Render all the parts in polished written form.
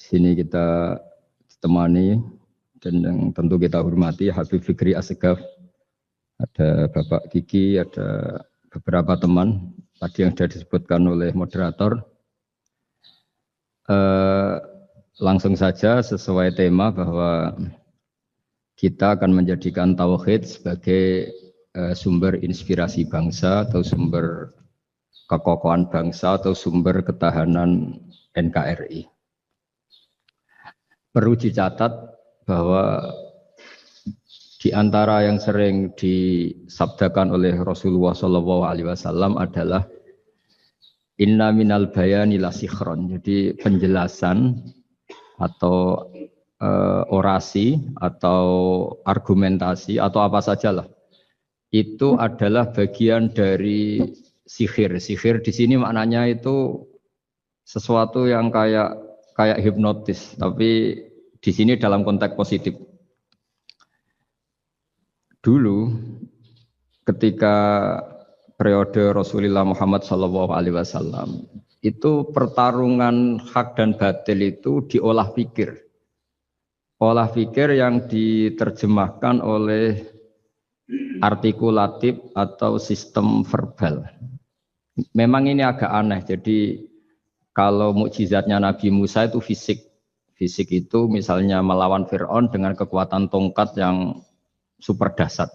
Di sini kita ditemani dan yang tentu kita hormati Habib Fikri Assegaf, ada Bapak Kiki, ada beberapa teman tadi yang sudah disebutkan oleh moderator. Langsung saja sesuai tema bahwa kita akan menjadikan tauhid sebagai sumber inspirasi bangsa atau sumber kekokohan bangsa atau sumber ketahanan NKRI. Perlu dicatat bahwa di antara yang sering disabdakan oleh Rasulullah SAW adalah inna minal bayani la sikhron. Jadi penjelasan atau orasi atau argumentasi atau apa sajalah itu adalah bagian dari sihir. Sihir di sini maknanya itu sesuatu yang kayak hipnotis, tapi di sini dalam konteks positif. Dulu ketika periode Rasulullah Muhammad SAW itu pertarungan hak dan batil itu diolah pikir. Olah pikir yang diterjemahkan oleh artikulatif atau sistem verbal. Memang ini agak aneh. Jadi kalau mukjizatnya Nabi Musa itu fisik. Fisik itu misalnya melawan Fir'aun dengan kekuatan tongkat yang super dahsyat.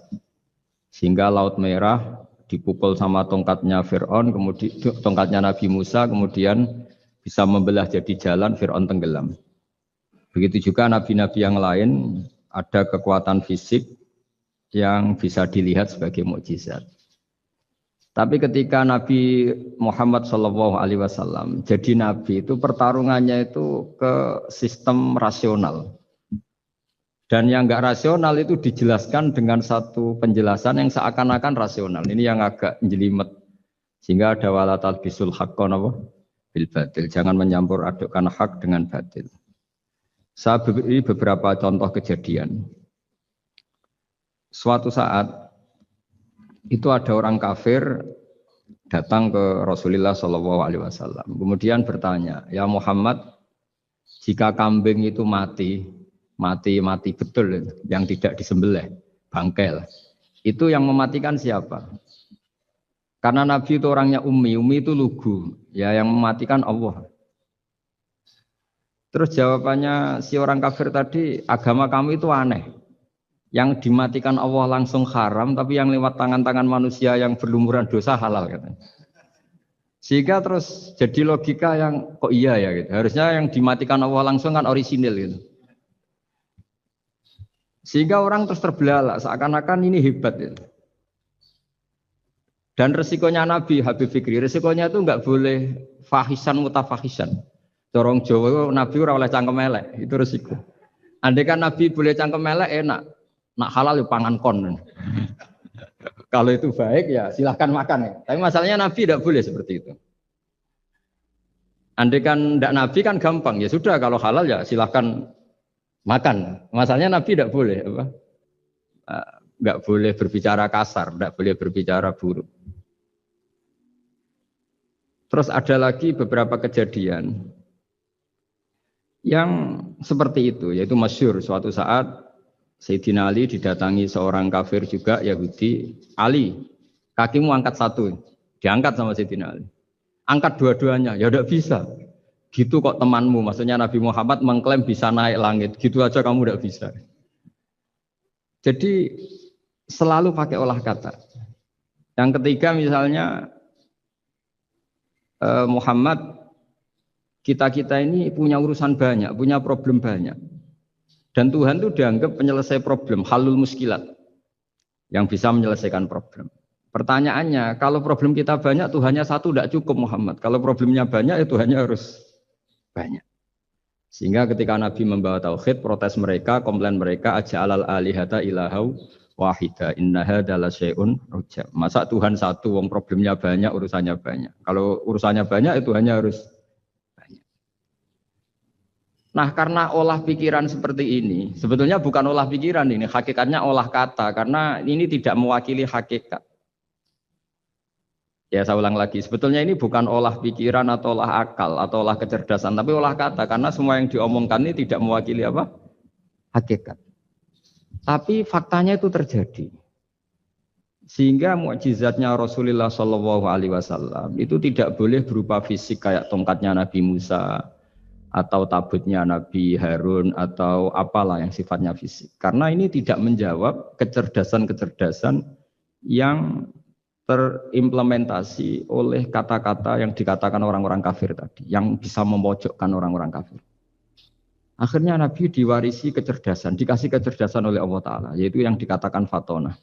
Sehingga Laut Merah dipukul sama tongkatnya Fir'aun, kemudian tongkatnya Nabi Musa, kemudian bisa membelah jadi jalan, Fir'aun tenggelam. Begitu juga nabi-nabi yang lain ada kekuatan fisik yang bisa dilihat sebagai mukjizat. Tapi ketika Nabi Muhammad SAW jadi nabi itu pertarungannya itu ke sistem rasional. Dan yang enggak rasional itu dijelaskan dengan satu penjelasan yang seakan-akan rasional. Ini yang agak jelimet. Sehingga ada wala talbisul haqqan bil batil. Jangan menyampur adukkan hak dengan batil. Saya beri beberapa contoh kejadian. Suatu saat itu ada orang kafir datang ke Rasulullah SAW. Kemudian bertanya, ya Muhammad, jika kambing itu mati betul, yang tidak disembelih, bangkel, itu yang mematikan siapa? Karena Nabi itu orangnya ummi itu lugu, ya yang mematikan Allah. Terus jawabannya si orang kafir tadi, agama kamu itu aneh. Yang dimatikan Allah langsung haram, tapi yang lewat tangan-tangan manusia yang berlumuran dosa halal katanya. Sehingga terus jadi logika yang kok iya ya gitu. Harusnya yang dimatikan Allah langsung kan orisinil gitu. Sehingga orang terus terbelalak seakan-akan ini hebat gitu. Dan resikonya Nabi Habib Fikri, resikonya itu enggak boleh fahisan mutafahisan. Dorong Jawa Nabi ora oleh cangkem elek, itu resiko. Andai kan Nabi boleh cangkem elek enak. Nak halal ya pangan kon. Kalau itu baik ya silahkan makan ya. Tapi masalahnya Nabi tidak boleh seperti itu. Andai kan tidak Nabi kan gampang. Ya sudah kalau halal ya silahkan makan. Masalahnya Nabi tidak boleh. Tidak boleh berbicara kasar. Tidak boleh berbicara buruk. Terus ada lagi beberapa kejadian yang seperti itu. Yaitu masyhur suatu saat Sayyidina Ali didatangi seorang kafir juga Yahudi. Ali, kakimu angkat satu. Diangkat sama Sayyidina Ali. Angkat dua-duanya, ya tidak bisa. Gitu kok temanmu, maksudnya Nabi Muhammad mengklaim bisa naik langit. Gitu aja kamu tidak bisa. Jadi selalu pakai olah kata. Yang ketiga misalnya Muhammad, kita ini punya urusan banyak, punya problem banyak. Dan Tuhan itu dianggap penyelesai problem, halul muskilat, yang bisa menyelesaikan problem. Pertanyaannya, kalau problem kita banyak, Tuhannya satu tidak cukup Muhammad. Kalau problemnya banyak, ya Tuhannya harus banyak. Sehingga ketika Nabi membawa tauhid, protes mereka, komplain mereka, aja'alal alihata ilahau wahida, inna hadza la syai'un ujab. Masa Tuhan satu, wong problemnya banyak, urusannya banyak. Kalau urusannya banyak, ya Tuhannya harus. Nah karena olah pikiran seperti ini, sebetulnya bukan olah pikiran ini, hakikatnya olah kata, karena ini tidak mewakili hakikat. Ya saya ulang lagi, sebetulnya ini bukan olah pikiran atau olah akal atau olah kecerdasan, tapi olah kata karena semua yang diomongkan ini tidak mewakili apa? Hakikat. Tapi faktanya itu terjadi. Sehingga mukjizatnya Rasulullah Shallallahu Alaihi Wasallam itu tidak boleh berupa fisik kayak tongkatnya Nabi Musa atau tabutnya Nabi Harun atau apalah yang sifatnya fisik. Karena ini tidak menjawab kecerdasan-kecerdasan yang terimplementasi oleh kata-kata yang dikatakan orang-orang kafir tadi, yang bisa memojokkan orang-orang kafir. Akhirnya Nabi diwarisi kecerdasan, dikasih kecerdasan oleh Allah Ta'ala, yaitu yang dikatakan fatona.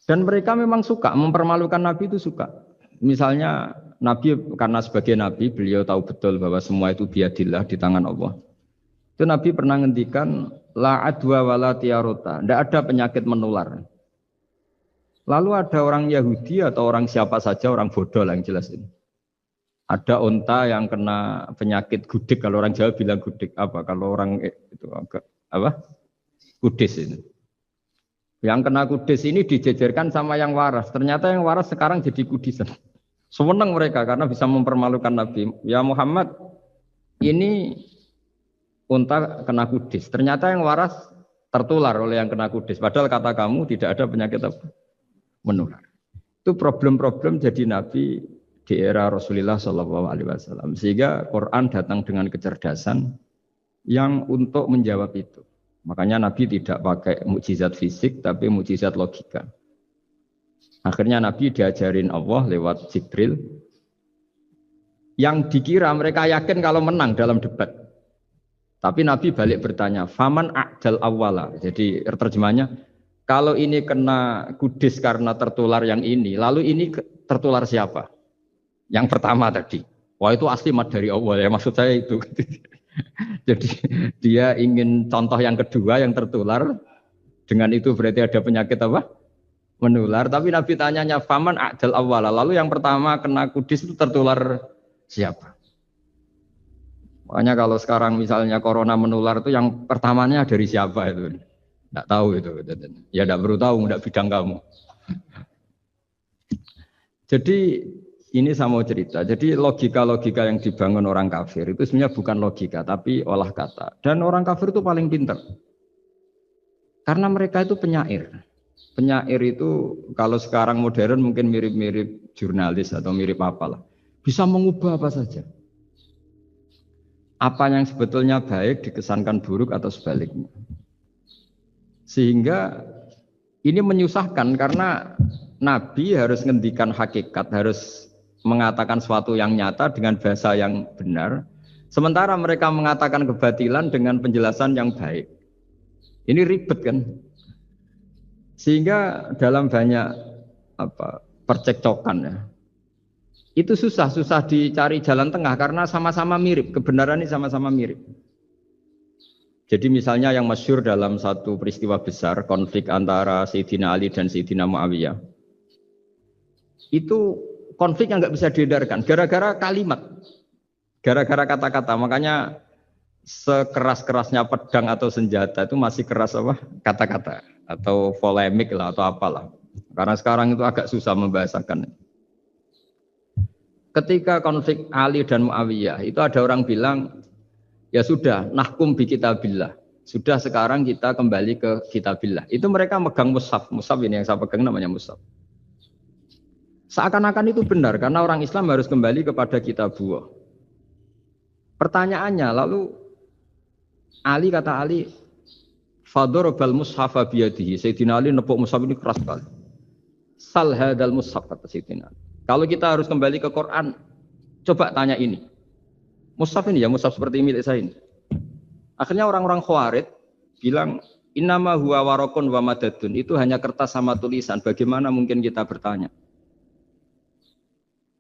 Dan mereka memang suka, mempermalukan Nabi itu suka. Misalnya Nabi, karena sebagai Nabi, beliau tahu betul bahwa semua itu biadillah, di tangan Allah. Itu Nabi pernah ngendikan, la adwa wala tiarota, tidak ada penyakit menular. Lalu ada orang Yahudi atau orang siapa saja, orang bodoh lah yang jelas ini. Ada unta yang kena penyakit gudik, kalau orang Jawa bilang gudik apa? Kalau orang itu agak apa? Kudis ini. Yang kena kudis ini dijejerkan sama yang waras. Ternyata yang waras sekarang jadi kudisan. Senang mereka karena bisa mempermalukan Nabi. Ya Muhammad, ini unta kena kudis. Ternyata yang waras tertular oleh yang kena kudis. Padahal kata kamu tidak ada penyakit apa? Menular. Itu problem-problem jadi Nabi di era Rasulullah Shallallahu Alaihi Wasallam, sehingga Quran datang dengan kecerdasan yang untuk menjawab itu. Makanya Nabi tidak pakai mukjizat fisik, tapi mukjizat logika. Akhirnya Nabi diajarin Allah lewat Jibril, yang dikira mereka yakin kalau menang dalam debat. Tapi Nabi balik bertanya, faman a'dal awwala. Jadi terjemahnya, kalau ini kena kudis karena tertular yang ini, lalu ini tertular siapa? Yang pertama tadi, wah itu asli mat dari Allah ya, maksud saya itu. Jadi dia ingin contoh yang kedua yang tertular, dengan itu berarti ada penyakit apa? Menular. Tapi Nabi tanyanya, faman a'dal awwala, lalu yang pertama kena kudis itu tertular siapa? Makanya kalau sekarang misalnya corona menular itu yang pertamanya dari siapa itu? Tidak tahu itu. Ya tidak perlu tahu, tidak bidang kamu. Jadi ini saya mau cerita. Jadi logika-logika yang dibangun orang kafir itu sebenarnya bukan logika, tapi olah kata. Dan orang kafir itu paling pintar. Karena mereka itu penyair. Penyair itu kalau sekarang modern mungkin mirip-mirip jurnalis atau mirip apalah. Bisa mengubah apa saja. Apa yang sebetulnya baik dikesankan buruk atau sebaliknya. Sehingga ini menyusahkan karena Nabi harus ngendikan hakikat, harus mengatakan sesuatu yang nyata dengan bahasa yang benar. Sementara mereka mengatakan kebatilan dengan penjelasan yang baik. Ini ribet kan? Sehingga dalam banyak percekcokan ya. Itu susah dicari jalan tengah karena sama-sama mirip, kebenaran ini sama-sama mirip. Jadi misalnya yang masyhur dalam satu peristiwa besar, konflik antara Sayyidina Ali dan Sayyidina Muawiyah. Itu konflik yang nggak bisa diedarkan, gara-gara kalimat, gara-gara kata-kata. Makanya sekeras-kerasnya pedang atau senjata itu masih keras apa? Kata-kata atau polemik lah atau apalah. Karena sekarang itu agak susah membahasakan. Ketika konflik Ali dan Muawiyah, itu ada orang bilang, ya sudah, nahkum bi kitabillah. Sudah sekarang kita kembali ke kitabillah. Itu mereka megang mushaf. Mushaf ini yang saya pegang namanya mushaf. Seakan-akan itu benar karena orang Islam harus kembali kepada kitabullah. Pertanyaannya lalu Ali kata Ali, fadharabal mushafa biyadihi. Sayyidina Ali nepuk mushaf ini keras sekali. Sal hadal mushaf kata Sayyidina Ali. Kalau kita harus kembali ke Quran, coba tanya ini. Mushaf ini ya, mushaf seperti milik saya ini. Akhirnya orang-orang Khawarij bilang, innama huwa warakun wa madadun. Itu hanya kertas sama tulisan. Bagaimana mungkin kita bertanya?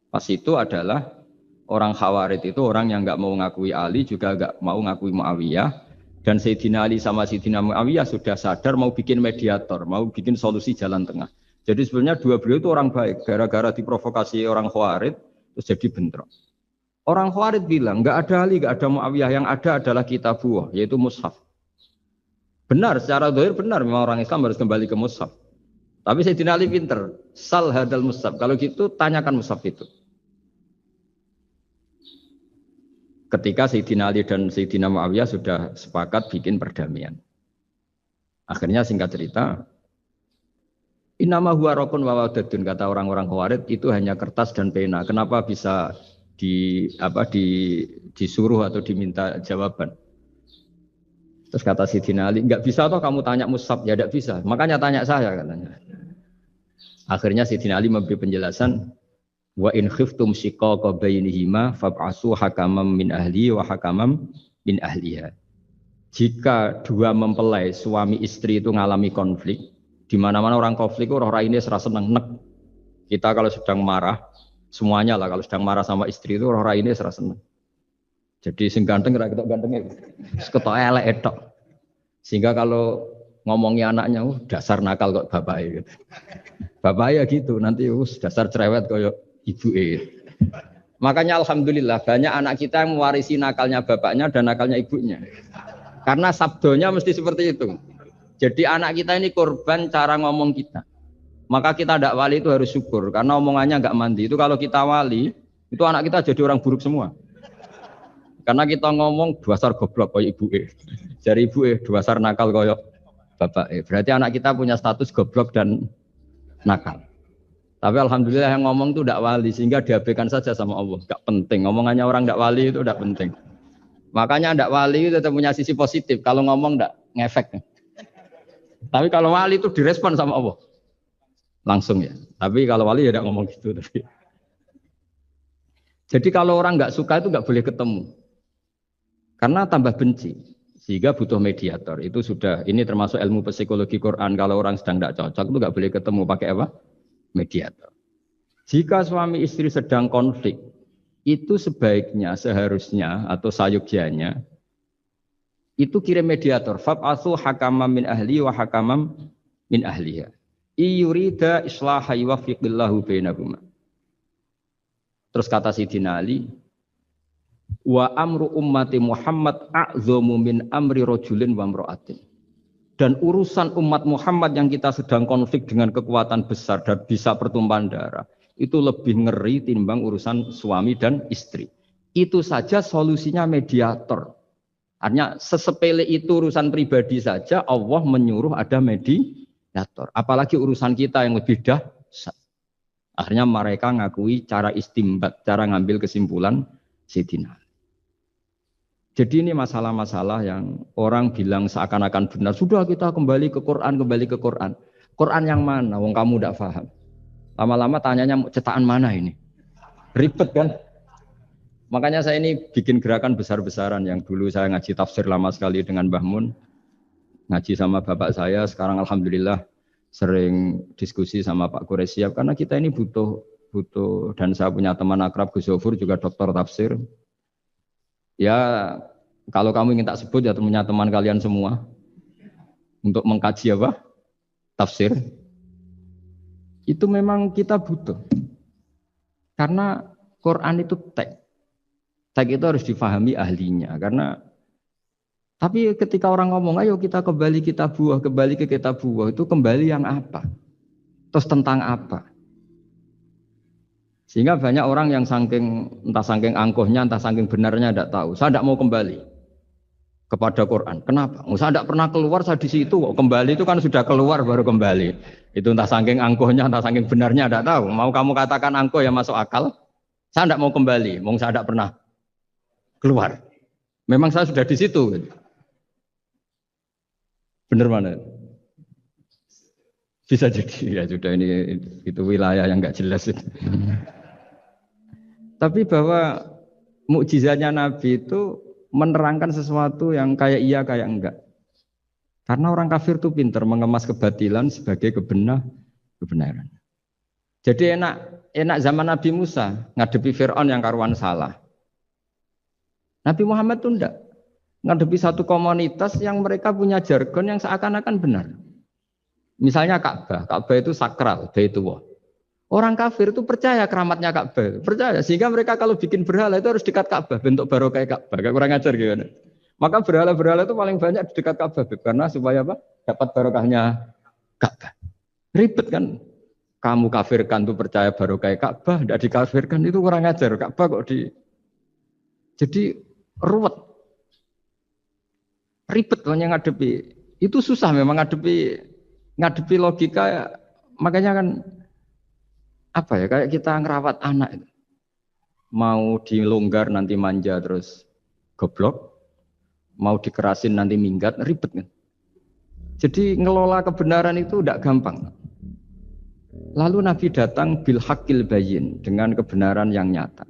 Pas itu adalah orang Khawarij itu orang yang enggak mau ngakui Ali, juga enggak mau ngakui Muawiyah. Dan Sayyidina Ali sama Sayyidina Muawiyah sudah sadar mau bikin mediator, mau bikin solusi jalan tengah. Jadi sebenarnya dua beliau itu orang baik. Gara-gara diprovokasi orang Khawarij, terus jadi bentrok. Orang Khawarij bilang, enggak ada Ali, enggak ada Muawiyah, yang ada adalah kitabullah, yaitu mushaf. Benar, secara zahir benar, memang orang Islam harus kembali ke mushaf. Tapi Sayyidina Ali pinter. Sal hadal mushaf. Kalau gitu tanyakan mushaf itu. Ketika Sayyidina Ali dan Sayyidina Muawiyah sudah sepakat bikin perdamaian. Akhirnya singkat cerita, innama huwa raqun wa wadadun, kata orang-orang Khawarij itu hanya kertas dan pena. Kenapa bisa disuruh atau diminta jawaban? Terus kata Sayyidina Ali, enggak bisa toh kamu tanya mushaf, ya enggak bisa. Makanya tanya saya katanya. Akhirnya Sayyidina Ali memberi penjelasan, wa in khiftum shiqaqa bainihima fab'asu hakamam min ahli wa hakamam min ahliha. Jika dua mempelai suami istri itu ngalami konflik, di mana-mana orang konflik orang ini serasa seneng nek. Kita kalau sedang marah, semuanya lah kalau sedang marah sama istri itu orang ini serasa seneng. Jadi sing ganteng ra ketok gantenge. Ketok elek etok. Sehingga kalau ngomongi anaknya, dasar nakal kok bapaknya gitu. Bapaknya gitu, nanti dasar cerewet koyo ibuke. Makanya alhamdulillah banyak anak kita yang mewarisi nakalnya bapaknya dan nakalnya ibunya. Karena sabdonya mesti seperti itu. Jadi anak kita ini korban cara ngomong kita. Maka kita tidak wali itu harus syukur. Karena omongannya nggak mandi. Itu kalau kita wali, itu anak kita jadi orang buruk semua. Karena kita ngomong dasar goblok kayak ibu Dari ibu dasar nakal kayak bapak Berarti anak kita punya status goblok dan nakal. Tapi alhamdulillah yang ngomong itu tidak wali. Sehingga diabaikan saja sama Allah. Gak penting. Ngomongannya orang tidak wali itu tidak penting. Makanya tidak wali itu tetap punya sisi positif. Kalau ngomong tidak ngefek. Tapi kalau wali itu direspon sama Allah. Langsung ya. Tapi kalau wali ya tidak ngomong gitu. Tapi. Jadi kalau orang nggak suka itu nggak boleh ketemu. Karena tambah benci. Sehingga butuh mediator. Itu sudah, ini termasuk ilmu psikologi Quran. Kalau orang sedang tidak cocok itu nggak boleh ketemu. Pakai apa? Mediator. Jika suami istri sedang konflik, itu sebaiknya, seharusnya atau sayugyanya itu kirim mediator. Fab'atsu hakamam min ahli wa hakamam min ahliha. Iyurida islaha yuwaffiqillahu bainahuma. Terus kata Sayyidina Ali, wa amru ummati Muhammad a'zamu min amri rajulin wa imra'atin. Dan urusan umat Muhammad yang kita sedang konflik dengan kekuatan besar dan bisa pertumpahan darah, itu lebih ngeri timbang urusan suami dan istri. Itu saja solusinya mediator. Artinya sesepele itu urusan pribadi saja Allah menyuruh ada mediator. Apalagi urusan kita yang lebih dahsyat. Akhirnya mereka ngakui cara istimbat, cara ngambil kesimpulan Sayyidina. Jadi ini masalah-masalah yang orang bilang seakan-akan benar. Sudah kita kembali ke Quran, kembali ke Quran. Quran yang mana? Wong kamu tidak paham. Lama-lama tanyanya cetakan mana ini? Ribet kan? Makanya saya ini bikin gerakan besar-besaran yang dulu saya ngaji tafsir lama sekali dengan Mbah Mun. Ngaji sama bapak saya, sekarang alhamdulillah sering diskusi sama Pak Quraisyab. Karena kita ini butuh dan saya punya teman akrab Gus Zofur juga doktor tafsir. Ya kalau kamu ingin tak sebut ya punya teman kalian semua. Untuk mengkaji apa? Tafsir. Itu memang kita butuh. Karena Quran itu teks. Teks itu harus difahami ahlinya. Tapi ketika orang ngomong, ayo kita kembali kitab buah, kembali ke kitab buah, itu kembali yang apa? Terus tentang apa? Sehingga banyak orang yang entah saking angkuhnya, entah saking benarnya tidak tahu. Saya tidak mau kembali kepada Quran. Kenapa? Saya tidak pernah keluar, saya di situ. Kembali itu kan sudah keluar baru kembali. Itu entah saking angkuhnya, entah saking benarnya tidak tahu. Mau kamu katakan angkuh ya masuk akal. Saya tidak mau kembali. Saya tidak pernah keluar. Memang saya sudah di situ. Benar mana? Bisa jadi ya sudah ini itu wilayah yang nggak jelas. Tapi bahwa mukjizatnya Nabi itu menerangkan sesuatu yang kayak iya kayak enggak. Karena orang kafir itu pintar mengemas kebatilan sebagai kebenaran. Jadi enak zaman Nabi Musa ngadepi Fir'aun yang karuan salah. Nabi Muhammad itu enggak. Ngadepi satu komunitas yang mereka punya jargon yang seakan-akan benar. Misalnya Ka'bah. Ka'bah itu sakral, Baitullah. Orang kafir itu percaya keramatnya Ka'bah. Percaya. Sehingga mereka kalau bikin berhala itu harus dekat Ka'bah. Bentuk barokah Ka'bah. Kayak kurang ajar gimana. Maka berhala-berhala itu paling banyak di dekat Ka'bah. Karena supaya apa? Dapat barokahnya Ka'bah. Ribet kan? Kamu kafirkan tuh percaya baru kayak Ka'bah, tidak dikafirkan itu kurang ajar. Ka'bah kok jadi ruwet, ribet hanya ngadepi. Itu susah memang ngadepi logika. Makanya kan apa ya, kayak kita ngerawat anak itu. Mau dilonggar nanti manja terus goblok, mau dikerasin nanti minggat, ribet kan. Jadi ngelola kebenaran itu tidak gampang. Lalu Nabi datang bil haqqil bayyin, dengan kebenaran yang nyata.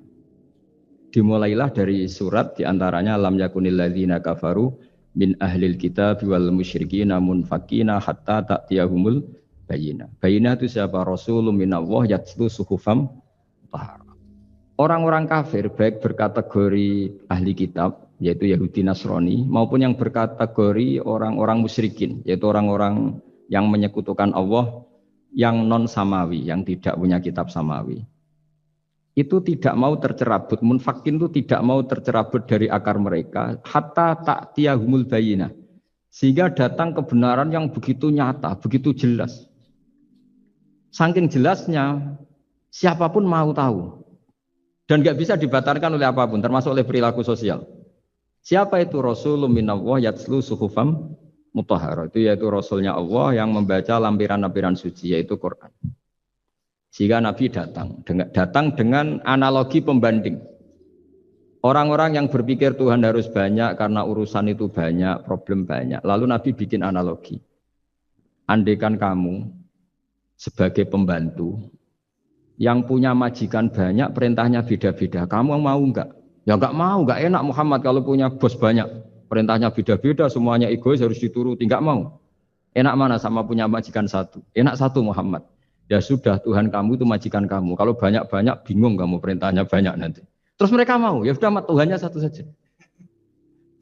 Dimulailah dari surat diantaranya lam yakunil ladzina kafaru min ahlil kitab wal musyrikin munfakina hatta ta'tiyahumul bayyinah. Bayyinah itu siapa? Rasulun minallah yatlu suhufam tahara. Orang-orang kafir baik berkategori ahli kitab yaitu Yahudi Nasrani maupun yang berkategori orang-orang musyrikin yaitu orang-orang yang menyekutukan Allah yang non samawi, yang tidak punya kitab samawi. Itu tidak mau tercerabut, munfakin itu tidak mau tercerabut dari akar mereka hatta ta'tiyahumul bayyinah. Sehingga datang kebenaran yang begitu nyata, begitu jelas. Saking jelasnya siapapun mau tahu. Dan enggak bisa dibatalkan oleh apapun, termasuk oleh perilaku sosial. Siapa itu? Rasulun minallah yatslu suhufam mutahharah. Itu yaitu Rasulnya Allah yang membaca lampiran-lampiran suci, yaitu Quran. Sehingga Nabi datang dengan analogi pembanding. Orang-orang yang berpikir Tuhan harus banyak karena urusan itu banyak, problem banyak. Lalu Nabi bikin analogi. Andaikan kamu sebagai pembantu yang punya majikan banyak, perintahnya beda-beda. Kamu mau enggak? Ya enggak mau, enggak enak Muhammad kalau punya bos banyak. Perintahnya beda-beda, semuanya egois harus dituruti. Enggak mau. Enak mana sama punya majikan satu? Enak satu Muhammad. Ya sudah, Tuhan kamu itu majikan kamu. Kalau banyak-banyak bingung kamu perintahnya banyak nanti. Terus mereka mau, ya sudah Tuhannya satu saja.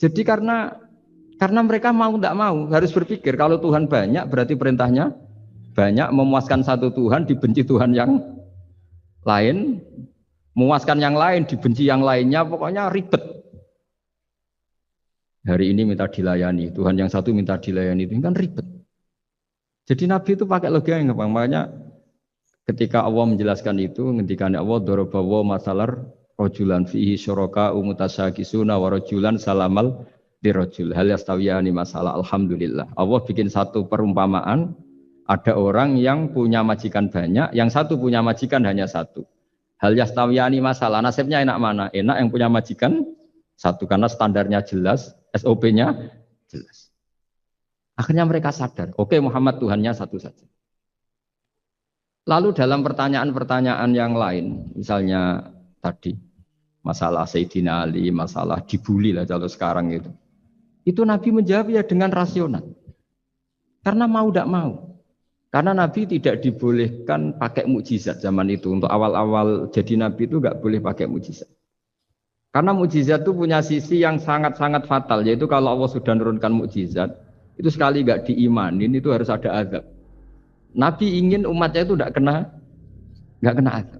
Jadi karena mereka mau enggak mau, harus berpikir kalau Tuhan banyak berarti perintahnya banyak, memuaskan satu Tuhan dibenci Tuhan yang lain, memuaskan yang lain dibenci yang lainnya, pokoknya ribet. Hari ini minta dilayani, Tuhan yang satu minta dilayani, itu kan ribet. Jadi Nabi itu pakai logika yang gampang. Makanya ketika Allah menjelaskan itu, ngendikan Allah dorobawa masalar rojulan fihi syuraka umutasakisuna wa rojulan salamal dirojul hal yastawiyani masalah. Alhamdulillah Allah bikin satu perumpamaan. Ada orang yang punya majikan banyak, yang satu punya majikan hanya satu. Hal yastawiyani masalah, nasibnya enak mana? Enak yang punya majikan satu karena standarnya jelas, SOP-nya jelas. Akhirnya mereka sadar, oke Muhammad Tuhannya satu saja. Lalu dalam pertanyaan-pertanyaan yang lain, misalnya tadi masalah Sayyidina Ali, masalah dibully lah kalau sekarang itu Nabi menjawab ya dengan rasional. Karena mau tidak mau. Karena Nabi tidak dibolehkan pakai mukjizat zaman itu. Untuk awal-awal jadi Nabi itu nggak boleh pakai mukjizat. Karena mukjizat itu punya sisi yang sangat-sangat fatal. Yaitu kalau Allah sudah menurunkan mukjizat, itu sekali nggak diimanin itu harus ada azab. Nabi ingin umatnya itu nggak kena azab.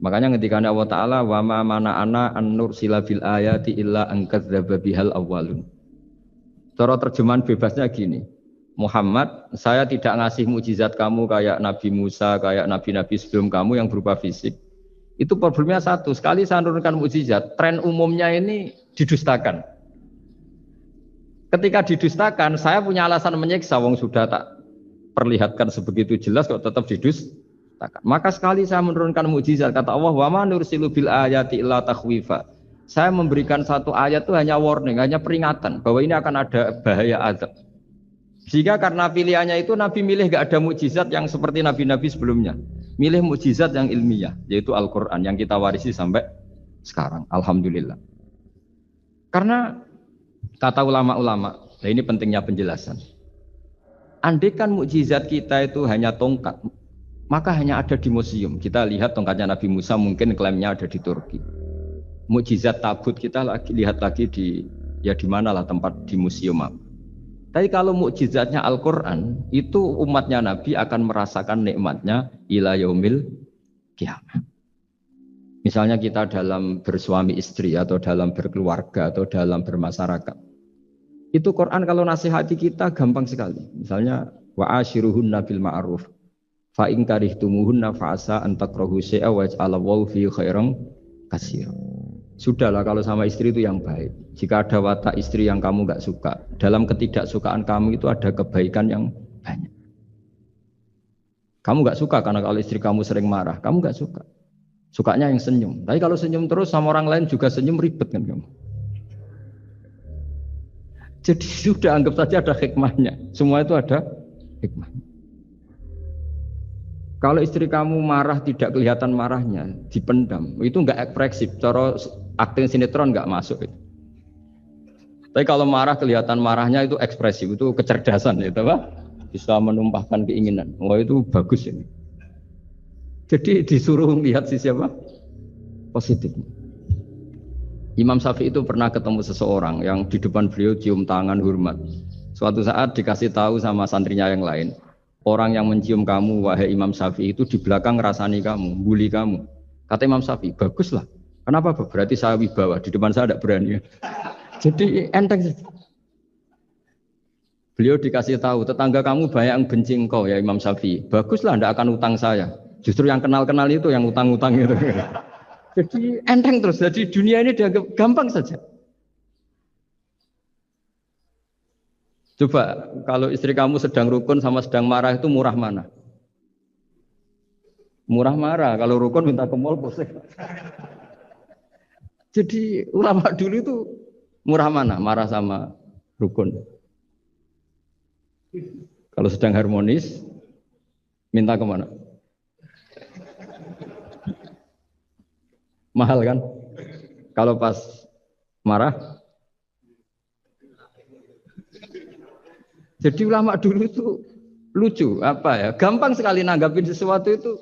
Makanya ketika Allah Ta'ala wa ma mana'ana an nursila bil ayati illa an kadzdzaba bihal awwalun. Cara terjemahan bebasnya gini. Muhammad, saya tidak ngasih mukjizat kamu kayak Nabi Musa, kayak nabi-nabi sebelum kamu yang berupa fisik. Itu problemnya satu, sekali saya menurunkan mukjizat, tren umumnya ini didustakan. Ketika didustakan, saya punya alasan menyiksa, wong sudah tak perlihatkan sebegitu jelas kok tetap didustakan. Maka sekali saya menurunkan mukjizat, kata Allah, wa ma nursilu bil ayati illa takhwifa. Saya memberikan satu ayat itu hanya warning, hanya peringatan bahwa ini akan ada bahaya azab. Sehingga karena pilihannya itu Nabi milih gak ada mukjizat yang seperti nabi-nabi sebelumnya. Milih mukjizat yang ilmiah, yaitu Al-Quran yang kita warisi sampai sekarang. Alhamdulillah. Karena kata ulama-ulama, nah ini pentingnya penjelasan. Andaikan mukjizat kita itu hanya tongkat, maka hanya ada di museum. Kita lihat tongkatnya Nabi Musa mungkin klaimnya ada di Turki. Mukjizat tabut kita lihat lagi di manalah tempat di museum apa. Tapi kalau mukjizatnya Al-Quran, itu umatnya Nabi akan merasakan nikmatnya ila yaumil kiamah. Misalnya kita dalam bersuami istri atau dalam berkeluarga atau dalam bermasyarakat. Itu Quran kalau nasihati kita gampang sekali. Misalnya wa ashiruhunna bil ma'ruf. Fa in karihtumuhunna fa asa an takrahu syai'a wa yaj'alallahu fi khairan katsira. Sudahlah kalau sama istri itu yang baik. Jika ada watak istri yang kamu enggak suka, dalam ketidaksukaan kamu itu ada kebaikan yang banyak. Kamu enggak suka karena kalau istri kamu sering marah, kamu enggak suka. Sukanya yang senyum. Tapi kalau senyum terus sama orang lain juga senyum, ribet kan kamu. Jadi sudah anggap saja ada hikmahnya. Semua itu ada hikmahnya. Kalau istri kamu marah tidak kelihatan marahnya, dipendam, itu enggak ekspresif. Cara akting sinetron enggak masuk itu. Tapi kalau marah kelihatan marahnya itu ekspresif, itu kecerdasan itu Pak. Bisa menumpahkan keinginan. Wah itu bagus ini. Jadi disuruh lihat sisi apa? Positif. Imam Syafi'i itu pernah ketemu seseorang yang di depan beliau cium tangan hormat. Suatu saat dikasih tahu sama santrinya yang lain, orang yang mencium kamu wahai Imam Syafi'i itu di belakang ngerasani kamu, bully kamu. Kata Imam Syafi'i, baguslah. Kenapa? Berarti saya wibawa, di depan saya tidak berani. Jadi enteng. Beliau dikasih tahu, tetangga kamu banyak yang benci engkau ya Imam Syafi'i. Baguslah, tidak akan utang saya. Justru yang kenal-kenal itu yang utang-utang itu. Jadi enteng terus. Jadi dunia ini dianggap gampang saja. Coba kalau istri kamu sedang rukun sama sedang marah itu murah mana? Murah marah. Kalau rukun minta ke mall pusing. Jadi ulama dulu itu murah mana? Marah sama rukun. Kalau sedang harmonis minta kemana? Mahal kan? Kalau pas marah. Jadi ulama dulu itu lucu, apa ya? Gampang sekali nanggapin sesuatu itu.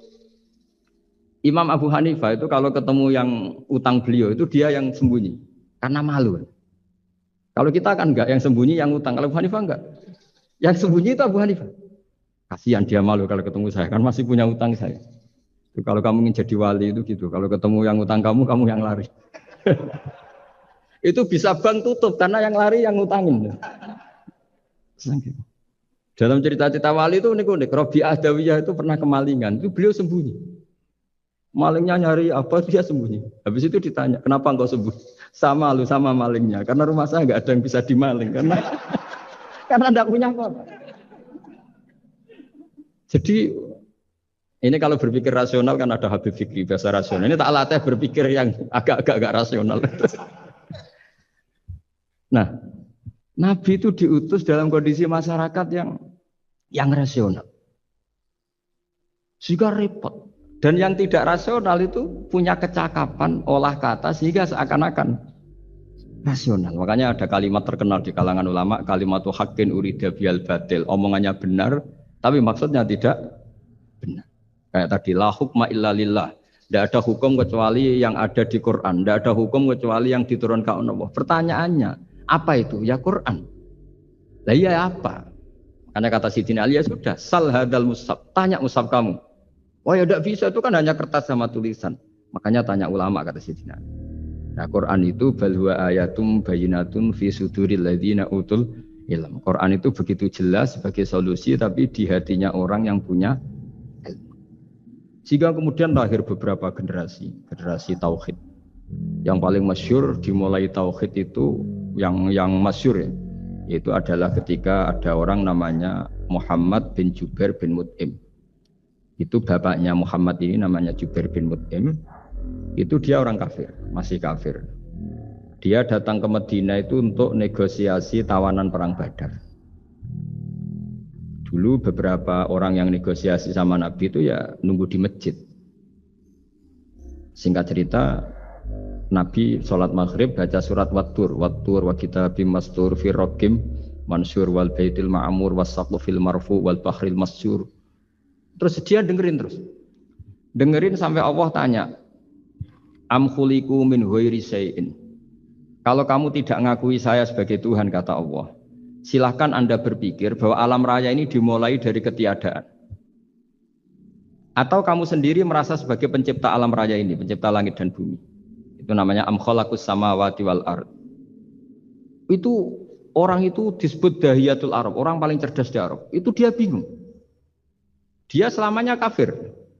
Imam Abu Hanifah itu kalau ketemu yang utang beliau itu dia yang sembunyi karena malu. Kalau kita kan enggak, yang sembunyi yang utang. Kalau Abu Hanifah enggak. Yang sembunyi itu Abu Hanifah. Kasihan dia malu kalau ketemu saya, kan masih punya utang saya. Kalau kamu ingin jadi wali itu gitu, kalau ketemu yang utang kamu yang lari. Itu bisa bank tutup karena yang lari yang ngutangin. Dalam cerita-cerita wali itu unik-unik. Robi Adawiyah itu pernah kemalingan, itu beliau sembunyi. Malingnya nyari apa, dia sembunyi. Habis itu ditanya, kenapa engkau sembunyi? Sama lu sama malingnya, karena rumah saya nggak ada yang bisa dimaling karena tidak punya apa-apa. Jadi ini kalau berpikir rasional kan ada Habib Fikri, bahasa rasional. Ini tak latih berpikir yang agak rasional. Nah, Nabi itu diutus dalam kondisi masyarakat yang rasional. Sehingga repot. Dan yang tidak rasional itu punya kecakapan olah kata sehingga seakan-akan rasional. Makanya ada kalimat terkenal di kalangan ulama, kalimatu haqqin urida biyal batil. Omongannya benar, tapi maksudnya tidak benar. Kayak tadi, la hukma illa lillah. Tidak ada hukum kecuali yang ada di Quran. Tidak ada hukum kecuali yang diturunkan Allah. Pertanyaannya, apa itu? Ya Quran. Lah iya apa? Karena kata Sidina Ali, ya sudah, sal hadal mushaf. Tanya mushaf kamu. Wah ya tidak bisa, itu kan hanya kertas sama tulisan. Makanya tanya ulama, kata Sidina Ali. Nah Quran itu balwa ayatum bayinatun fi suduril ladzina utul ilm. Quran itu begitu jelas sebagai solusi, tapi di hatinya orang yang punya ilmu. Sehingga kemudian lahir beberapa generasi tauhid. Yang paling masyhur dimulai tauhid itu yang masyhur ya, itu adalah ketika ada orang namanya Muhammad bin Jubair bin Mut'im. Itu bapaknya Muhammad ini namanya Jubair bin Mut'im. Itu dia orang kafir, masih kafir. Dia datang ke Madinah itu untuk negosiasi tawanan perang Badar. Dulu beberapa orang yang negosiasi sama Nabi itu ya nunggu di masjid. Singkat cerita, Nabi sholat maghrib baca surat Wattur wa kitabim mastur fi raqim mansur wal baitil ma'mur was saqfil marfu wal bahril masyur. Terus dia dengerin sampai Allah tanya, am khuliqu min ghairi syai'in. Kalau kamu tidak ngakui saya sebagai Tuhan, kata Allah, silahkan Anda berpikir bahwa alam raya ini dimulai dari ketiadaan. Atau kamu sendiri merasa sebagai pencipta alam raya ini, pencipta langit dan bumi. Itu namanya am khalaqus samawati wal ard. Itu orang itu disebut dahiyatul Arab, orang paling cerdas di Arab. Itu dia bingung. Dia selamanya kafir.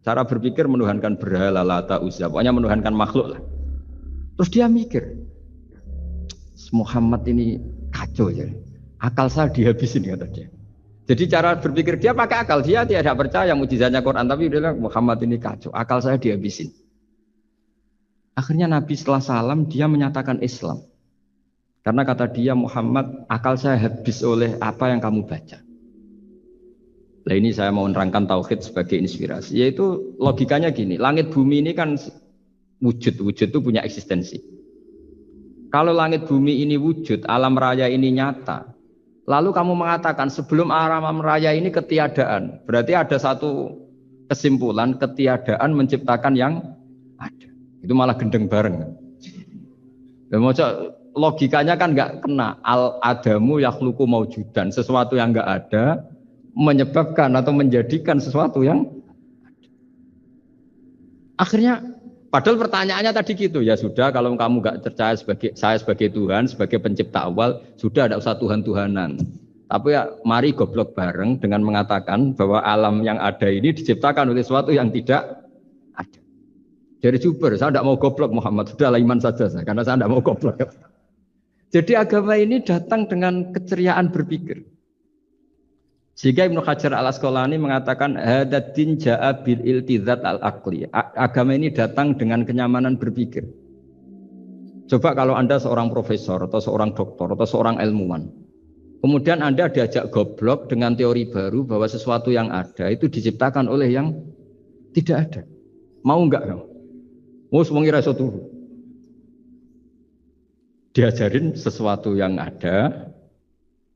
Cara berpikir menuhankan berhala, Lata, Uzza, pokoknya menuhankan makhluk lah. Terus dia mikir, Muhammad ini kacau ya. Akal saya dihabisin kata dia. Jadi cara berpikir dia pakai akal, dia tidak percaya mukjizatnya Quran, tapi dia bilang Muhammad ini kacau, akal saya dihabisin. Akhirnya Nabi setelah salam dia menyatakan Islam. Karena kata dia Muhammad, akal saya habis oleh apa yang kamu baca. Nah ini saya mau menerangkan tauhid sebagai inspirasi. Yaitu logikanya gini, langit bumi ini kan wujud itu punya eksistensi. Kalau langit bumi ini wujud, alam raya ini nyata. Lalu kamu mengatakan sebelum alam raya ini ketiadaan. Berarti ada satu kesimpulan ketiadaan menciptakan yang ada. Itu malah gendeng bareng. Logikanya kan nggak kena. Al-adamu yakhluqu maujudan. Sesuatu yang nggak ada menyebabkan atau menjadikan sesuatu yang ada. Akhirnya padahal pertanyaannya tadi gitu, ya sudah kalau kamu nggak percaya saya sebagai Tuhan, sebagai pencipta awal, sudah ada usah Tuhan-Tuhanan. Tapi ya mari goblok bareng dengan mengatakan bahwa alam yang ada ini diciptakan oleh sesuatu yang tidak ada. Dari Juber, saya tidak mau goblok Muhammad, sudah iman saja saya, karena saya tidak mau goblok. Jadi agama ini datang dengan keceriaan berpikir. Sehingga Ibnu Hajar al-Asqalani mengatakan hadatin ja'a bil iltizat al-aqli. Agama ini datang dengan kenyamanan berpikir. Coba kalau Anda seorang profesor atau seorang doktor atau seorang ilmuwan, kemudian Anda diajak goblok dengan teori baru bahwa sesuatu yang ada itu diciptakan oleh yang tidak ada. Mau enggak kamu? Mau semengira sesuatu. Diajarin sesuatu yang ada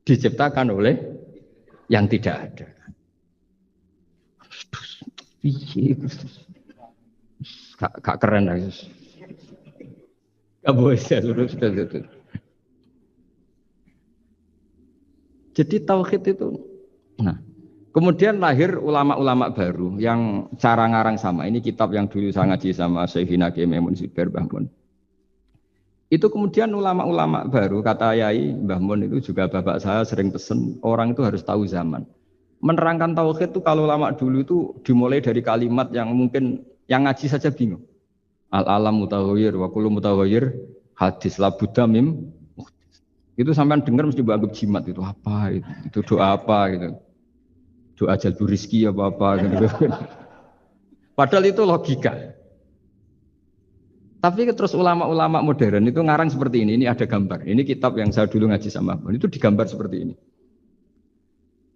diciptakan oleh yang tidak ada. Kak keren lah. Gak boleh ya, sudah. Jadi tauhid itu. Nah, kemudian lahir ulama-ulama baru yang cara ngarang sama. Ini kitab yang dulu saya ngaji sama Syekhina Kiai Maimun Zubair Mbah Mun. Itu kemudian ulama-ulama baru, kata Yai Mbah Mun itu juga bapak saya sering pesen, orang itu harus tahu zaman. Menerangkan tauhid itu kalau ulama dulu itu dimulai dari kalimat yang mungkin yang ngaji saja bingung. Al-alam mutawwir wa kullu mutawwir hadis la buddha mim. Itu sampean dengar mesti anggap jimat itu apa itu doa apa gitu. Doa jalbur rizki apa gitu. Padahal itu logika. Tapi terus ulama-ulama modern itu ngarang seperti ini ada gambar. Ini kitab yang saya dulu ngaji sama Abang, itu digambar seperti ini.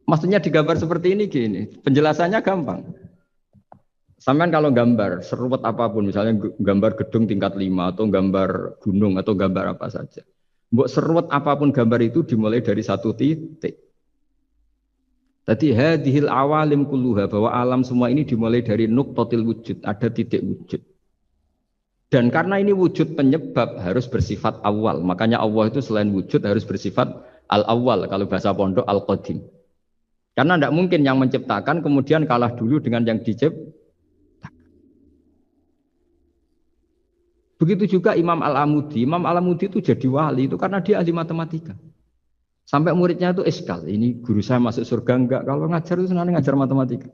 Maksudnya digambar seperti ini gini, penjelasannya gampang. Sampean kalau gambar seruat apapun, misalnya gambar gedung tingkat 5 atau gambar gunung atau gambar apa saja. Mbok seruat apapun gambar itu dimulai dari satu titik. Tadi hadhil awalim kulluha, bahwa alam semua ini dimulai dari nuqtatil wujud, ada titik wujud. Dan karena ini wujud penyebab harus bersifat awal. Makanya Allah itu selain wujud harus bersifat al-awwal. Kalau bahasa pondok al-qadim. Karena tidak mungkin yang menciptakan kemudian kalah dulu dengan yang diciptakan. Begitu juga Imam Al-Amudi. Imam Al-Amudi itu jadi wali itu karena dia ahli matematika. Sampai muridnya itu eskal. Ini guru saya masuk surga enggak? Kalau ngajar itu senangnya ngajar matematika.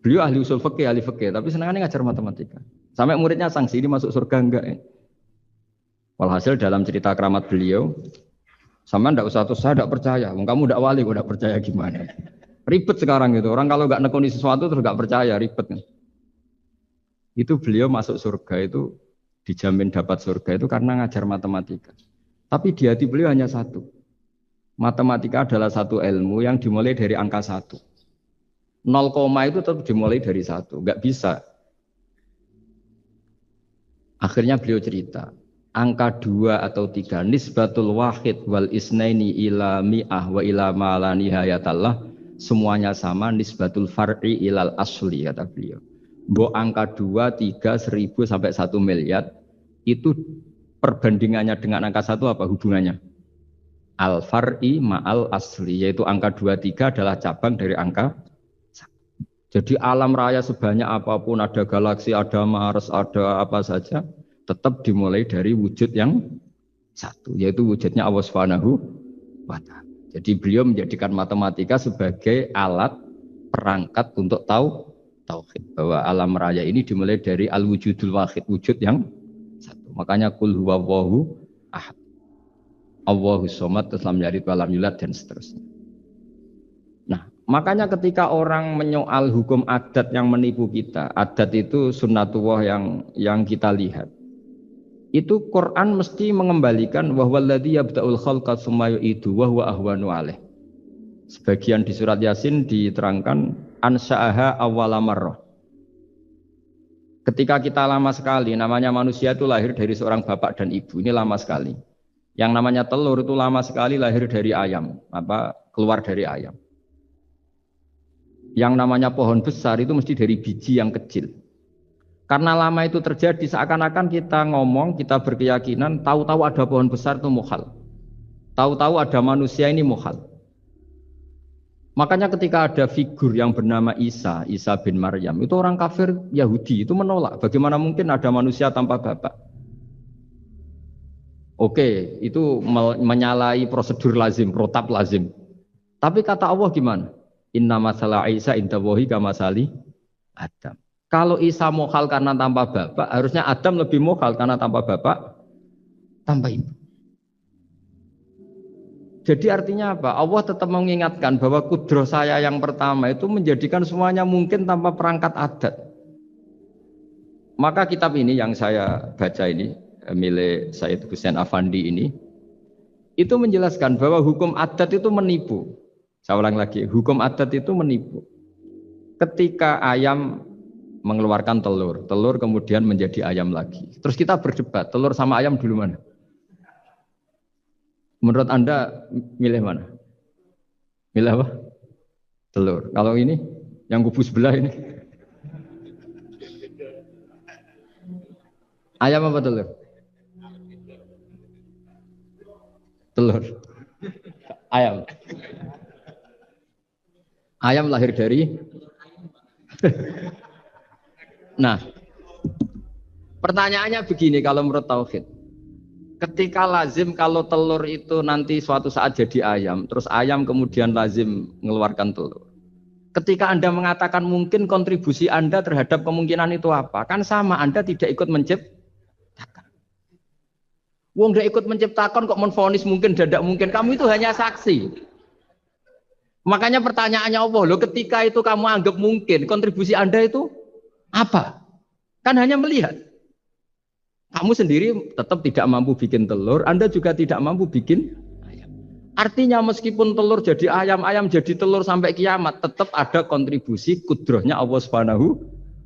Beliau ahli usul fikih, ahli fikih, tapi senangnya ngajar matematika. Sampai muridnya sanksi, ini masuk surga enggak ya? Walhasil dalam cerita keramat beliau, sama ndak usah terus saya ndak percaya, kamu ndak wali, kok ndak percaya gimana? Ribet sekarang gitu, orang kalau nggak nekuni sesuatu terus nggak percaya, ribet kan? Itu beliau masuk surga itu dijamin dapat surga itu karena ngajar matematika. Tapi di hati beliau hanya satu, matematika adalah satu ilmu yang dimulai dari angka 1. 0, itu tetap dimulai dari 1, nggak bisa. Akhirnya beliau cerita, angka 2 atau 3, nisbatul wahid wal isnaini ila mi'ah wa ila ma la nihayatallah, semuanya sama, nisbatul far'i ilal asli, kata beliau. Mbok angka 2, 3, 1000 sampai 1 miliar, itu perbandingannya dengan angka 1 apa hubungannya? Al-far'i ma'al asli, yaitu angka 2, 3 adalah cabang dari angka 1. Jadi alam raya sebanyak apapun, ada galaksi, ada Mars, ada apa saja, tetap dimulai dari wujud yang 1, yaitu wujudnya Allah Subhanahu wa Ta'ala. Jadi beliau menjadikan matematika sebagai alat perangkat untuk tahu tauhid, bahwa alam raya ini dimulai dari al-wujudul wahid, wujud yang satu. Makanya qul huwallahu ahad, Allahus somad, lam yalid walam yulad, dan seterusnya. Nah, makanya ketika orang menyoal hukum adat yang menipu kita, adat itu sunnatullah yang kita lihat, itu Quran mesti mengembalikan wahwaladzi yabda'ul khalqa tsumma yu'idu wa huwa ahwanu alaih. Sebagian di surat Yasin diterangkan ansha'aha awwala marrah. Ketika kita lama sekali, namanya manusia itu lahir dari seorang bapak dan ibu, ini lama sekali. Yang namanya telur itu lama sekali lahir dari ayam, keluar dari ayam. Yang namanya pohon besar itu mesti dari biji yang kecil. Karena lama itu terjadi, seakan-akan kita ngomong, kita berkeyakinan, tahu-tahu ada pohon besar itu mukhal. Tahu-tahu ada manusia ini mukhal. Makanya ketika ada figur yang bernama Isa bin Maryam, itu orang kafir Yahudi itu menolak. Bagaimana mungkin ada manusia tanpa bapak? Oke, itu menyalahi prosedur lazim, protap lazim. Tapi kata Allah gimana? Inna masalah Isa indawahi kamasali Adam. Kalau Isa mukhal karena tanpa bapak, harusnya Adam lebih mukhal karena tanpa bapak, tanpa ibu. Jadi artinya apa? Allah tetap mengingatkan bahwa kudroh saya yang pertama itu menjadikan semuanya mungkin tanpa perangkat adat. Maka kitab ini yang saya baca ini, milik Sayyid Hussein Afandi ini, itu menjelaskan bahwa hukum adat itu menipu. Saya ulang lagi, hukum adat itu menipu. Ketika ayam mengeluarkan telur, telur kemudian menjadi ayam lagi. Terus kita berdebat, telur sama ayam dulu mana? Menurut Anda milih mana? Milih apa? Telur. Kalau ini, yang kubu sebelah ini. Ayam apa telur? Telur. Ayam. Ayam lahir dari. Nah, pertanyaannya begini kalau menurut tauhid. Ketika lazim kalau telur itu nanti suatu saat jadi ayam, terus ayam kemudian lazim mengeluarkan telur. Ketika Anda mengatakan mungkin kontribusi Anda terhadap kemungkinan itu apa? Kan sama, Anda tidak ikut menciptakan. Wong tidak ikut menciptakan kok menvonis mungkin tidak mungkin. Kamu itu hanya saksi. Makanya pertanyaannya Allah, loh ketika itu kamu anggap mungkin, kontribusi Anda itu apa? Kan hanya melihat. Kamu sendiri tetap tidak mampu bikin telur, Anda juga tidak mampu bikin ayam. Artinya meskipun telur jadi ayam, ayam jadi telur sampai kiamat, tetap ada kontribusi kudrohnya Allah Subhanahu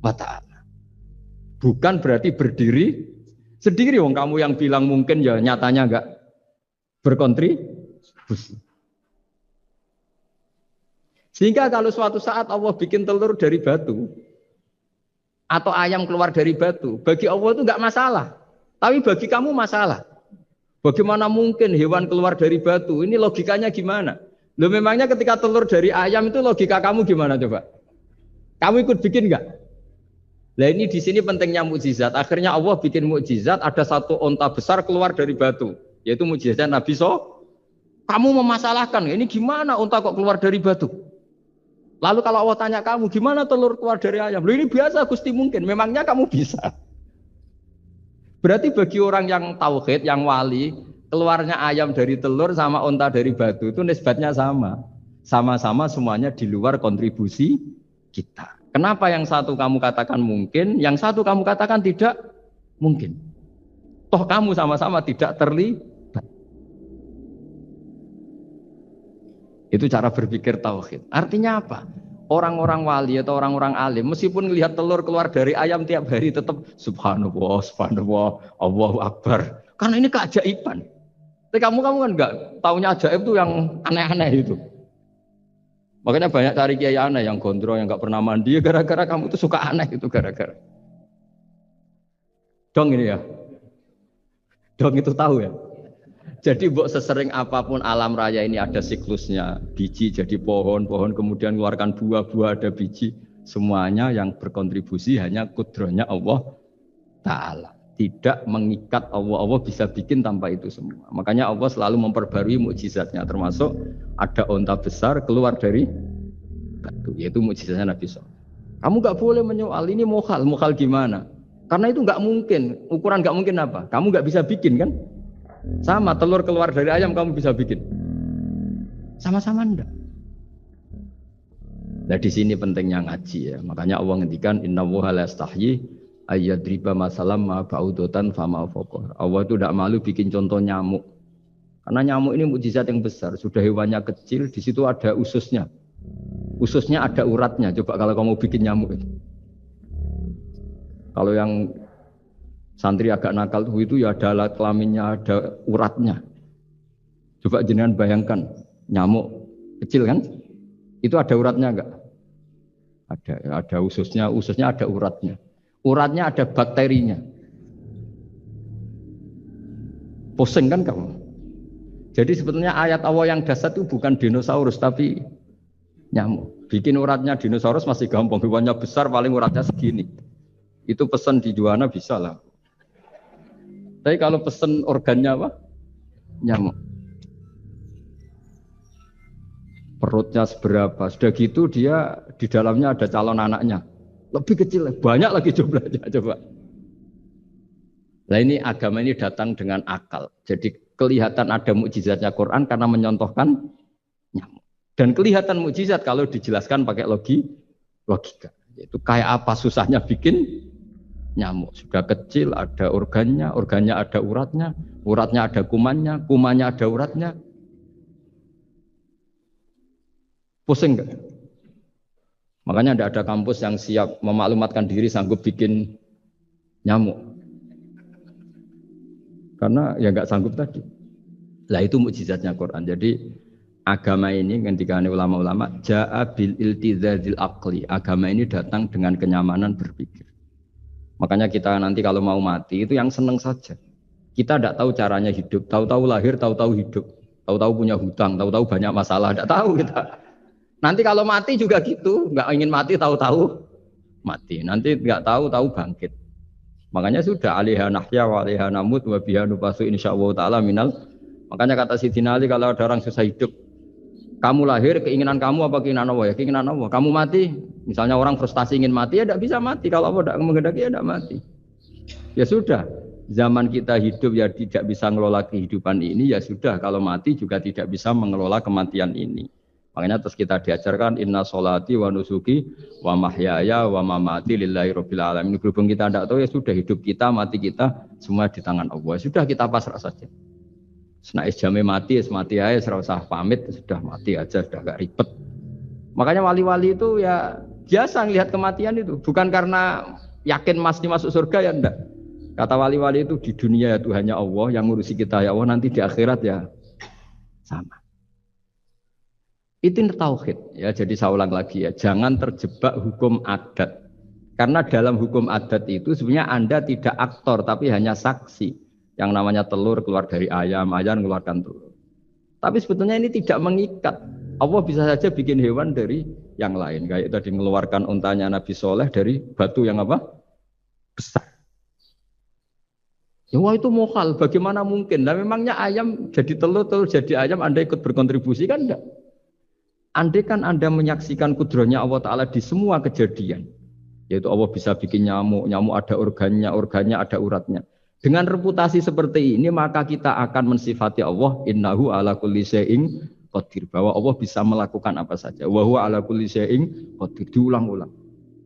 wa ta'ala. Bukan berarti berdiri sendiri, wong kamu yang bilang mungkin ya nyatanya enggak berkontribusi. Sehingga kalau suatu saat Allah bikin telur dari batu, atau ayam keluar dari batu, bagi Allah itu enggak masalah. Tapi bagi kamu masalah. Bagaimana mungkin hewan keluar dari batu? Ini logikanya gimana? Loh memangnya ketika telur dari ayam itu logika kamu gimana coba? Kamu ikut bikin enggak? Nah ini di sini pentingnya mukjizat. Akhirnya Allah bikin mukjizat, ada satu onta besar keluar dari batu, yaitu mukjizat Nabi So. Kamu memasalahkan, ini gimana onta kok keluar dari batu? Lalu kalau Allah tanya kamu, gimana telur keluar dari ayam? Loh ini biasa Gusti mungkin, memangnya kamu bisa? Berarti bagi orang yang tauhid, yang wali, keluarnya ayam dari telur sama onta dari batu itu nisbatnya sama. Sama-sama semuanya di luar kontribusi kita. Kenapa yang satu kamu katakan mungkin, yang satu kamu katakan tidak mungkin? Toh kamu sama-sama tidak terlibat. Itu cara berpikir tauhid. Artinya apa? Orang-orang wali atau orang-orang alim meskipun melihat telur keluar dari ayam tiap hari tetap subhanallah, subhanallah, Allahu Akbar. Karena ini keajaiban. Tapi kamu kan enggak taunya ajaib itu yang aneh-aneh itu. Makanya banyak cari kiai aneh yang gondrong, yang enggak pernah mandi gara-gara kamu tuh suka aneh itu gara-gara. Dong ini ya. Dong itu tahu ya. Jadi buat sesering apapun alam raya ini ada siklusnya, biji jadi pohon, pohon kemudian mengeluarkan buah, ada biji, semuanya yang berkontribusi hanya kudrohnya Allah Ta'ala. Tidak mengikat Allah, Allah bisa bikin tanpa itu semua. Makanya Allah selalu memperbarui mukjizatnya, termasuk ada onta besar keluar dari batu, yaitu mukjizatnya Nabi Soleh. Kamu nggak boleh menyoal ini mukhal gimana? Karena itu nggak mungkin. Ukuran nggak mungkin apa? Kamu nggak bisa bikin kan? Sama telur keluar dari ayam kamu bisa bikin. Sama-sama enggak. Nah di sini pentingnya ngaji ya. Makanya Allah ngendikan innallaha la yastahyi ayyadriba masalam ma ba'udatan fama fawqa. Allah itu tidak malu bikin contoh nyamuk. Karena nyamuk ini mukjizat yang besar. Sudah hewannya kecil, di situ ada ususnya. Ususnya ada uratnya. Coba kalau kamu bikin nyamuk itu. Kalau yang santri agak nakal itu ya ada alat kelaminnya, ada uratnya. Coba jenengan bayangkan nyamuk kecil kan? Itu ada uratnya enggak? Ada ususnya ada uratnya. Uratnya ada bakterinya. Pusing kan kamu? Jadi sebetulnya ayat Allah yang dasar itu bukan dinosaurus tapi nyamuk. Bikin uratnya dinosaurus masih gampang, hewannya besar paling uratnya segini. Itu pesan di Juwana bisa lah. Tapi kalau pesan organnya apa? Nyamuk. Perutnya seberapa, sudah gitu dia di dalamnya ada calon anaknya. Lebih kecil, banyak lagi jumlahnya, coba. Nah ini agama ini datang dengan akal. Jadi kelihatan ada mukjizatnya Quran karena menyontohkan nyamuk. Dan kelihatan mukjizat kalau dijelaskan pakai logika. Itu kayak apa susahnya bikin nyamuk. Sudah kecil, ada organnya ada uratnya, uratnya ada kumannya, kumannya ada uratnya. Pusing enggak? Makanya tidak ada kampus yang siap memaklumatkan diri sanggup bikin nyamuk. Karena ya enggak sanggup tadi. Lah itu mukjizatnya Quran. Jadi agama ini ketika ulama-ulama ja'a bil iltizazil aqli. Agama ini datang dengan kenyamanan berpikir. Makanya kita nanti kalau mau mati itu yang seneng saja. Kita tidak tahu caranya hidup, tahu-tahu lahir, tahu-tahu hidup, tahu-tahu punya hutang, tahu-tahu banyak masalah, tidak tahu kita. Nanti kalau mati juga gitu, nggak ingin mati tahu-tahu mati. Nanti nggak tahu-tahu bangkit. Makanya sudah alaiha nahya wa alaiha namut wa biha nubasu insyaallah taala minal. Makanya kata Sidina Ali kalau ada orang susah hidup, kamu lahir keinginan kamu apa keinginan Allah ya? Keinginan Allah. Kamu mati, misalnya orang frustasi ingin mati ya tidak bisa mati. Kalau Allah tidak menghendaki ya tidak mati. Ya sudah. Zaman kita hidup ya tidak bisa mengelola kehidupan ini ya sudah. Kalau mati juga tidak bisa mengelola kematian ini. Makanya terus kita diajarkan inna sholati wa nusuki wa mahyaya wa mamati lillahi rabbil alamin. Berhubung kita tidak tahu ya sudah hidup kita, mati kita semua di tangan Allah. Sudah kita pasrah saja. Senaik jamnya mati aja, serasa pamit sudah mati aja, sudah gak ribet. Makanya wali-wali itu ya biasa ngelihat kematian itu, bukan karena yakin pasti masuk surga ya enggak. Kata wali-wali itu di dunia ya Tuhannya Allah yang ngurusi kita ya Allah, nanti di akhirat ya sama. Itu tauhid ya. Jadi saya ulang lagi ya, jangan terjebak hukum adat. Karena dalam hukum adat itu sebenarnya Anda tidak aktor tapi hanya saksi. Yang namanya telur keluar dari ayam, ayam mengeluarkan telur. Tapi sebetulnya ini tidak mengikat. Allah bisa saja bikin hewan dari yang lain. Kayak tadi mengeluarkan untanya Nabi Soleh dari batu yang apa? Besar. Ya wah itu mukhal, bagaimana mungkin? Nah memangnya ayam jadi telur, telur jadi ayam, Anda ikut berkontribusi kan enggak? Andai kan Anda menyaksikan kudrahnya Allah Ta'ala di semua kejadian, yaitu Allah bisa bikin nyamuk, nyamuk ada organnya, organnya ada uratnya. Dengan reputasi seperti ini, maka kita akan mensifati Allah, innahu ala kulli syai'in qadir, bahwa Allah bisa melakukan apa saja. Wa huwa ala kulli syai'in qadir, diulang-ulang.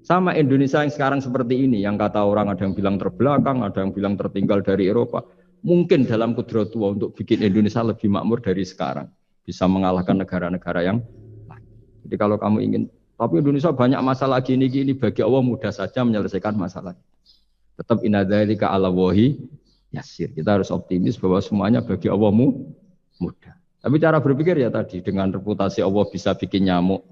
Sama Indonesia yang sekarang seperti ini, yang kata orang ada yang bilang terbelakang, ada yang bilang tertinggal dari Eropa. Mungkin dalam kudrat Allah untuk bikin Indonesia lebih makmur dari sekarang. Bisa mengalahkan negara-negara yang jadi kalau kamu ingin, tapi Indonesia banyak masalah gini-gini, bagi Allah mudah saja menyelesaikan masalah. Tetap inna dzalika 'ala Allahi yasir. Kita harus optimis bahwa semuanya bagi Allah mudah. Tapi cara berpikir ya tadi, dengan reputasi Allah bisa bikin nyamuk.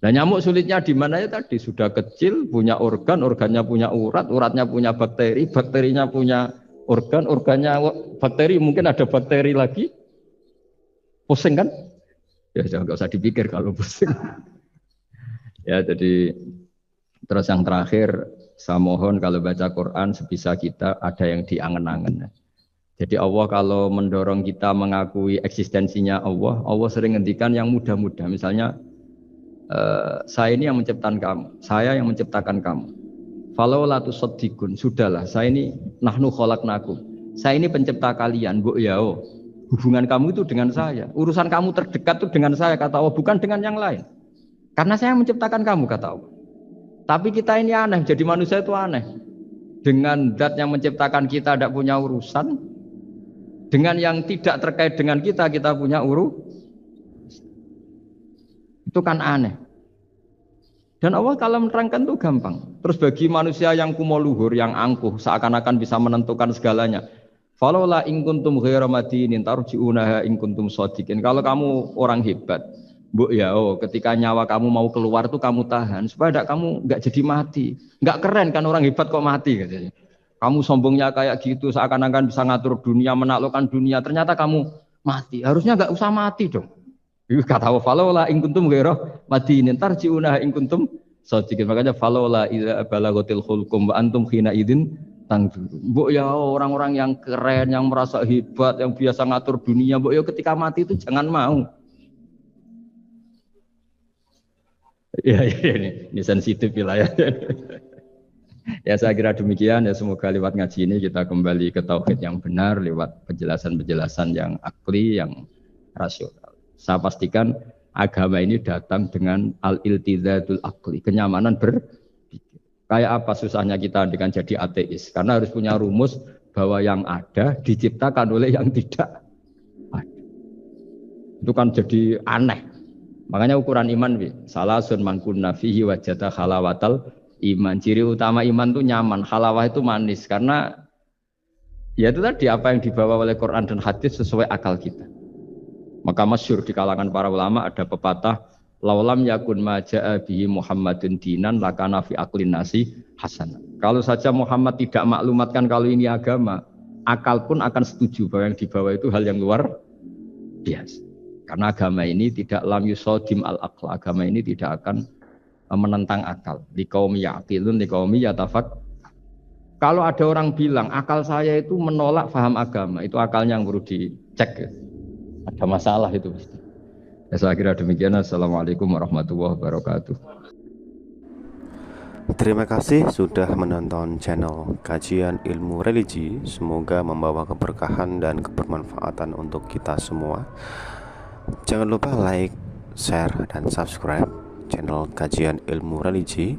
Nah nyamuk sulitnya di mana ya tadi, sudah kecil, punya organ, organnya punya urat, uratnya punya bakteri, bakterinya punya organ, organnya bakteri, mungkin ada bakteri lagi. Pusing kan? Ya jangan usah dipikir kalau pusing. Ya jadi terus yang terakhir saya mohon kalau baca Quran sebisa kita ada yang diangen-angen. Jadi Allah kalau mendorong kita mengakui eksistensinya Allah, Allah sering ngendikan yang mudah-mudah. Misalnya saya ini yang menciptakan kamu, saya yang menciptakan kamu. Falau la tusaddiqun, sudahlah, saya ini nahnu khalaqnakum. Saya ini pencipta kalian, mbok yao. Hubungan kamu itu dengan saya. Urusan kamu terdekat itu dengan saya, kata Allah, bukan dengan yang lain. Karena saya menciptakan kamu, kata Allah. Tapi kita ini aneh, jadi manusia itu aneh. Dengan zat yang menciptakan kita tidak punya urusan, dengan yang tidak terkait dengan kita punya urusan. Itu kan aneh. Dan Allah kalau menerangkan itu gampang. Terus bagi manusia yang kumo luhur, yang angkuh, seakan-akan bisa menentukan segalanya. Falaula in kuntum ghairu madinin tarji'unaha in kuntum shadiqin. Kalau kamu orang hebat, mbok ya, ketika nyawa kamu mau keluar tuh kamu tahan supaya kamu enggak jadi mati. Enggak keren kan orang hebat kok mati katanya. Kamu sombongnya kayak gitu, seakan-akan bisa ngatur dunia, menaklukkan dunia, ternyata kamu mati. Harusnya enggak usah mati dong. Kata Allah, falaula in kuntum ghairu madinin tarji'unaha in kuntum shadiqin. Makanya falaula idza balaghatil khulqum wa antum khina idzin tangdur. Mbok ya orang-orang yang keren, yang merasa hebat, yang biasa ngatur dunia, mbok ya ketika mati itu jangan mau. Ya, ini sensitif wilayah. Ya saya kira demikian ya, semoga lewat ngaji ini kita kembali ke tauhid yang benar lewat penjelasan-penjelasan yang akli, yang rasional. Saya pastikan agama ini datang dengan al-iltizatul akli, kenyamanan berpikir. Kayak apa susahnya kita dengan jadi ateis? Karena harus punya rumus bahwa yang ada diciptakan oleh yang tidak ada. Itu kan jadi aneh. Makanya ukuran iman, salasun mangkunna fihi wajada halawatal iman. Ciri utama iman itu nyaman, halawah itu manis. Karena ya itu tadi apa yang dibawa oleh Quran dan hadis sesuai akal kita. Maka masyhur di kalangan para ulama ada pepatah, laulam yakun maja'a bihi Muhammadun dinan lakana fi aqlin nasi hasanah. Kalau saja Muhammad tidak maklumatkan kalau ini agama, akal pun akan setuju bahwa yang dibawa itu hal yang luar biasa. Karena agama ini tidak lam yusodim al-aql, agama ini tidak akan menentang akal. Liqaumi ya'qilun liqaumi yatafak. Kalau ada orang bilang akal saya itu menolak faham agama, itu akalnya yang perlu dicek. Ada masalah itu pasti. Ya, saya kira demikian. Assalamualaikum warahmatullahi wabarakatuh. Terima kasih sudah menonton channel Kajian Ilmu Religi. Semoga membawa keberkahan dan kebermanfaatan untuk kita semua. Jangan lupa like, share, dan subscribe channel Kajian Ilmu Religi.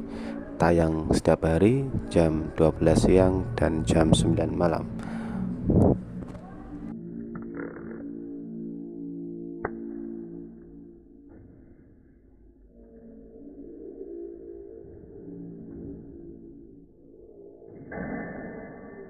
Tayang setiap hari jam 12 siang dan jam 9 malam.